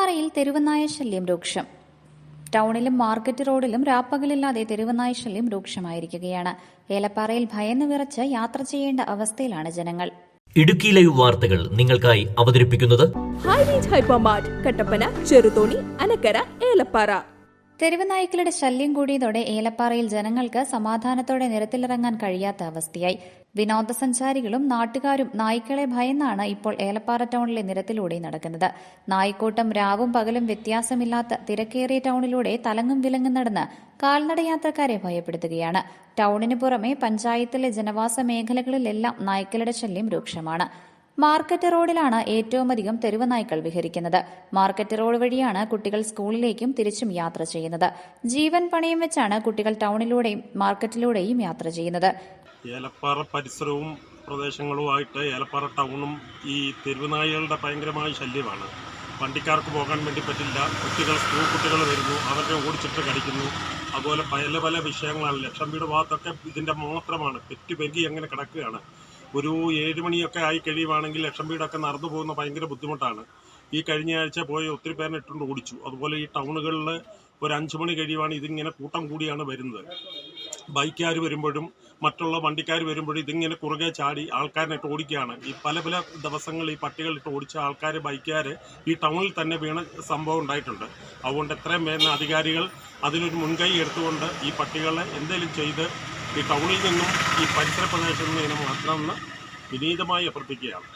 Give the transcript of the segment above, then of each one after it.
ഏലപ്പാറയിൽ തെരുവുനായ ശല്യം രൂക്ഷം. ടൗണിലും മാർക്കറ്റ് റോഡിലും രാപ്പകലില്ലാതെ തെരുവുനായ ശല്യം രൂക്ഷമായിരിക്കുകയാണ്. ഏലപ്പാറയിൽ ഭയന്ന് വിറച്ച് യാത്ര ചെയ്യേണ്ട അവസ്ഥയിലാണ് ജനങ്ങൾ. ഇടുക്കി ലൈവ് വാർത്തകൾ നിങ്ങൾക്കായി അവതരിപ്പിക്കുന്നത് ഹൈറേഞ്ച് ഹൈപ്പർമാർട്ട്, കട്ടപ്പന, ചെറുതോണി, അനക്കര, ഏലപ്പാറ. തെരുവുനായ്ക്കളുടെ ശല്യം കൂടിയതോടെ ഏലപ്പാറയിൽ ജനങ്ങൾക്ക് സമാധാനത്തോടെ നിരത്തിലിറങ്ങാൻ കഴിയാത്ത അവസ്ഥയായി. വിനോദസഞ്ചാരികളും നാട്ടുകാരും നായ്ക്കളെ ഭയന്നാണ് ഇപ്പോൾ ഏലപ്പാറ ടൗണിലെ നിരത്തിലൂടെ നടക്കുന്നത്. നായ്ക്കൂട്ടം രാവും പകലും വ്യത്യാസമില്ലാത്ത തിരക്കേറിയ ടൗണിലൂടെ തലങ്ങും വിലങ്ങും നടന്ന് കാൽനടയാത്രക്കാരെ ഭയപ്പെടുത്തുകയാണ്. ടൗണിന് പുറമെ പഞ്ചായത്തിലെ ജനവാസ മേഖലകളിലെല്ലാം നായ്ക്കളുടെ ശല്യം രൂക്ഷമാണ്. മാർക്കറ്റ് റോഡിലാണ് ഏറ്റവുമധികം തെരുവ് നായ്ക്കൾ വിഹരിക്കുന്നത്. മാർക്കറ്റ് റോഡ് വഴിയാണ് കുട്ടികൾ സ്കൂളിലേക്കും തിരിച്ചും യാത്ര ചെയ്യുന്നത്. ജീവൻ പണയം വെച്ചാണ് കുട്ടികൾ ടൗണിലൂടെയും മാർക്കറ്റിലൂടെയും യാത്ര ചെയ്യുന്നത്. ഏലപ്പാറ പരിസരവും പ്രദേശങ്ങളുമായിട്ട് ഏലപ്പാറ ടൗണും ഈ തെരുവുനായകളുടെ ഭയങ്കരമായ ശല്യമാണ്. വണ്ടിക്കാർക്ക് പോകാൻ വേണ്ടി പറ്റില്ല. സ്കൂൾ കുട്ടികൾ വരുന്നു, അവരുടെ ഓടിച്ചിട്ട് കടിക്കുന്നു. അതുപോലെ പല പല വിഷയങ്ങളാണ്. ലക്ഷം വീട് ഭാഗത്തൊക്കെ ഇതിൻ്റെ മാത്രമാണ് പെറ്റുപെരുകി അങ്ങനെ കിടക്കുകയാണ്. ഒരു 7 മണിയൊക്കെ ആയി കഴിയുവാണെങ്കിൽ ലക്ഷം വീടൊക്കെ നടന്നു പോകുന്ന ഭയങ്കര ബുദ്ധിമുട്ടാണ്. ഈ കഴിഞ്ഞ ആഴ്ച പോയി ഒത്തിരി പേരെ ഇട്ടുകൊണ്ട് ഓടിച്ചു. അതുപോലെ ഈ ടൗണുകളിൽ ഒരു 5 മണി കഴിയുവാണ് ഇതിങ്ങനെ കൂട്ടം കൂടിയാണ് വരുന്നത്. ബൈക്കുകാർ വരുമ്പോഴും മറ്റുള്ള വണ്ടിക്കാർ വരുമ്പോഴും ഇതിങ്ങനെ കുറുകെ ചാടി ആൾക്കാരിനിട്ട് ഓടിക്കുകയാണ്. ഈ പല പല ദിവസങ്ങൾ ഈ പട്ടികളിട്ട് ഓടിച്ച ആൾക്കാർ, ബൈക്കുകാർ ഈ ടൗണിൽ തന്നെ വീണ സംഭവം ഉണ്ടായിട്ടുണ്ട്. അതുകൊണ്ട് എത്രയും വേഗം അധികാരികൾ അതിനൊരു മുൻകൈ എടുത്തുകൊണ്ട് ഈ പട്ടികളെ എന്തെങ്കിലും ചെയ്ത് ഈ ടൗണിൽ നിന്നും ഈ പരിസര പ്രദേശത്ത് നിന്ന് ഇതിനെ മാറ്റണമെന്ന് വിനീതമായി അഭ്യർത്ഥിക്കുകയാണ്.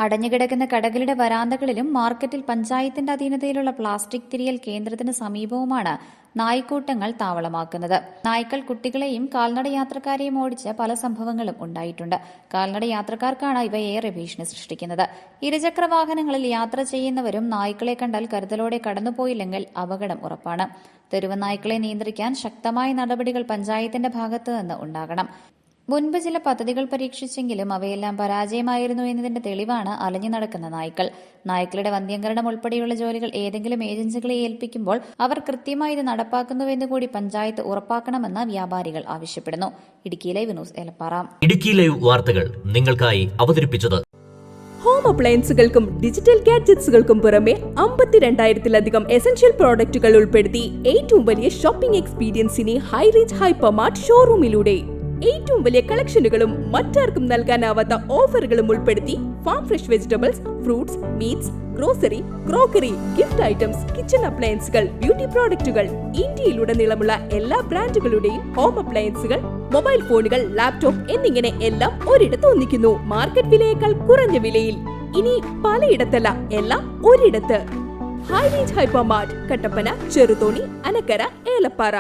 അടഞ്ഞുകിടക്കുന്ന കടകളുടെ വരാന്തകളിലും മാർക്കറ്റിൽ പഞ്ചായത്തിന്റെ അധീനതയിലുള്ള പ്ലാസ്റ്റിക് തിരിയൽ കേന്ദ്രത്തിന് സമീപവുമാണ് നായ്ക്കൂട്ടങ്ങൾ താവളമാക്കുന്നത്. നായ്ക്കൾ കുട്ടികളെയും കാൽനടയാത്രക്കാരെയും ഓടിച്ച് പല സംഭവങ്ങളും ഉണ്ടായിട്ടുണ്ട്. കാൽനടയാത്രക്കാർക്കാണ് ഇവ ഏറെ ഭീഷണി സൃഷ്ടിക്കുന്നത്. ഇരുചക്ര വാഹനങ്ങളിൽ യാത്ര ചെയ്യുന്നവരും നായ്ക്കളെ കണ്ടാൽ കരുതലോടെ കടന്നുപോയില്ലെങ്കിൽ അപകടം ഉറപ്പാണ്. തെരുവ് നായ്ക്കളെ നിയന്ത്രിക്കാൻ ശക്തമായ നടപടികൾ പഞ്ചായത്തിന്റെ ഭാഗത്തുനിന്ന് ഉണ്ടാകണം. മുൻപ് ചില പദ്ധതികൾ പരീക്ഷിച്ചെങ്കിലും അവയെല്ലാം പരാജയമായിരുന്നു എന്നതിന്റെ തെളിവാണ് അലഞ്ഞു നടക്കുന്ന നായ്ക്കൾ. നായ്ക്കളുടെ വന്ധ്യംകരണം ഉൾപ്പെടെയുള്ള ജോലികൾ ഏതെങ്കിലും ഏജൻസികളെ ഏൽപ്പിക്കുമ്പോൾ അവർ കൃത്യമായി ഇത് നടപ്പാക്കുന്നുവെന്ന് കൂടി പഞ്ചായത്ത് ഉറപ്പാക്കണമെന്ന് വ്യാപാരികൾ ആവശ്യപ്പെടുന്നു. Idukki live news, Elappara. Idukki live വാർത്തകൾ നിങ്ങൾക്കായി അവതരിപ്പിച്ചത് ഹോം അപ്ലയൻസുകൾക്കും ഡിജിറ്റൽ ഗാഡ്ജറ്റ്സുകൾക്കും പുറമെ 52,000-ലധികം എസൻഷ്യൽ പ്രോഡക്റ്റുകൾ ഉൾപ്പെടുത്തി ഏറ്റവും വലിയ ഷോപ്പിംഗ് എക്സ്പീരിയൻസിനെ ഹൈറേഞ്ച് ഹൈപ്പർമാർട്ട് ഷോറൂമിലൂടെ ഏറ്റവും വലിയ കളക്ഷനുകളും മറ്റാർക്കും നൽകാനാവാത്ത ഓഫറുകളും ഉൾപ്പെടുത്തി farm fresh vegetables, fruits, meats, grocery, crockery, gift items, kitchen അപ്ലയൻസുകൾ, ബ്യൂട്ടി പ്രോഡക്റ്റുകൾ, ഇന്ത്യയിലുടനീളമുള്ള എല്ലാ ബ്രാൻഡുകളുടെയും ഹോം അപ്ലയൻസുകൾ, മൊബൈൽ ഫോണുകൾ, ലാപ്ടോപ്പ് എന്നിങ്ങനെ എല്ലാം ഒരിടത്ത് ഒന്നിക്കുന്നു. മാർക്കറ്റ് വിലയേക്കാൾ കുറഞ്ഞ വിലയിൽ. ഇനി പലയിടത്തല്ല, എല്ലാം ഒരിടത്ത്. High range hypermart, Kattappana, Cheruthoni, Anakkara, Elappara.